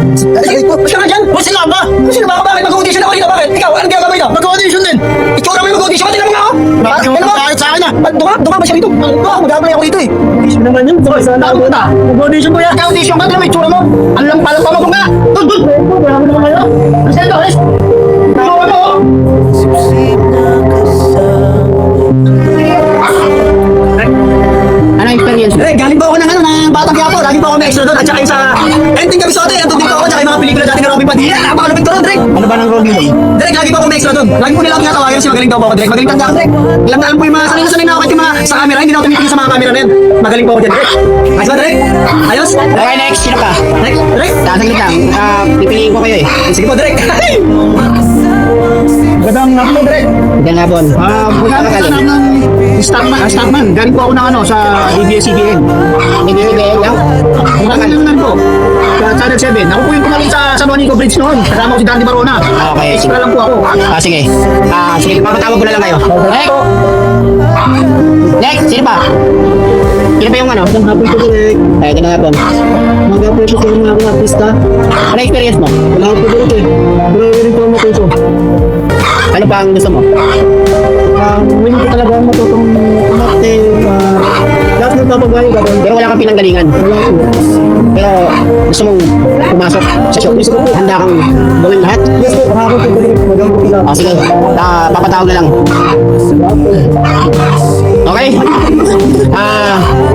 Ay, basta ka dyan. Basta ka ba? Sino ba ako? Bakit mag-audition ako dito? Bakit? Ikaw, anong ginagawa dito? Mag-audition din. Ikaw naman mag-audition. Ba't tinanong ako? Bakit yung kahit sa akin na? Doon ka ba siya dito? Mag-apply ako dito eh. Audition naman yun. Doon, saan ako punta? Mag-audition ko yan. Audition ka, tingnan mo yung tsura mo. Ang lampal pa mo nga. Doon. Wala mo naman kayo. Ang sa'yo, alis. Ikaw ano? Ano experience mo? Galing po ako ng Batang Quiapo. Lagi po ako may extra doon. At saka yung sa ending Kabisote. Ando din po ako. Tsaka yung mga pelikula dati ni Robin Padilla. Napakalupit ko doon, Drake. Ano ba ng role mo? Drake, lagi po ako may extra doon. Lagi po nila ako tinatawagan kasi magaling daw po ako, Drake. Magaling tanda ako, Drake. Alam na alam po yung mga sanay na ako kahit yung mga sa camera. Hindi na ako tumitingin sa mga camera na yan. Magaling po ako dyan, Drake. Ayos ba, Drake? Ayos? Okay, next. Sino ka? Drake? Drake? Sasaglit lang. Pipiliin ko kayo eh. Sige po, Drake. Magandang hapon po, Drake. Magandang hapon. Punta ka galing? Statman. Galing po ako ng sa ABS-CBN. Ibibigay lang? Magaling lang po. Sa Channel 7. Ako po yung pumalit sa San Juanico Bridge noon. Kasama ko si Dandy Barona. Okay. Extra lang po ako. Sige. Sige, papatawag ko na lang kayo. Next! Next! Sino pa? Sino pa yung ano? Magandang hapon po, Drake. Ay, ganun hapon. Magandang po sa mga artista. Ano experience mo? Wala po, Drake eh. Pero rin po matuto. Ano pa ang gusto mo? Hindi ko talaga matutong umarte. Lahat ng papagayo gagawin. Pero wala kang pinanggalingan. Wala po. Pero gusto mong pumasok sa show. Handa kang gawin lahat. Yes po, hapon po, Drake. Magandang po sila. Sige, papatawag na lang. Okay?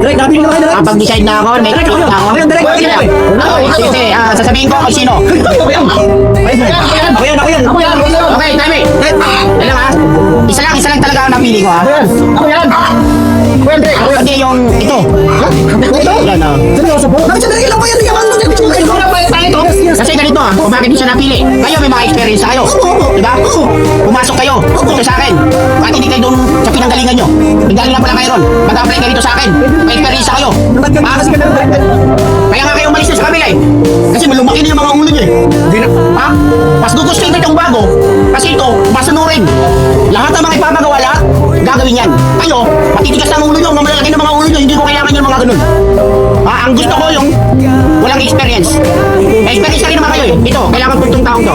Drake, happy na kayo, Drake. Pag-decide na ako, may Direk, na ako. ako yan, Direk. Sige, sige, sasabihin ko kung sino. Ako yan. Ako yan. Okay, time it. Yan lang ha. Isa lang talaga ang napili ko ha. Ako yan. Ako yan, Drake. Pati yung ito. Ito? Yan ha. Seryoso po? Bakit siya Drake lang po yan? Ikaw na pa tayo ito. Kasi ganito ha, kung bakit siya napili. Kayo may mga experience na kayo. Diba? Pumasok kayo dito sa akin. Bakit hindi kayo doon sa pinanggalingan nyo? Galing lang pala kayo ron. Mag-apply kayo dito sa akin. May experience na kayo. Kaya nga kayo umalis na sa kabila eh. Kasi malumaki na yung mga ulo nyo eh. Ha? Mas gugustuhin itong bago. Kasi ito, masunurin. Lahat ng mga ipapagawa, lahat, gagawin yan. Kayo, matitigas ng ulo nyo, mamalaki ng mga ulo nyo, hindi ko kailangan yung mga ganun. Ang gusto ko yung walang experience. May experience na rin naman kayo eh. Ito, kailangan po itong taong to.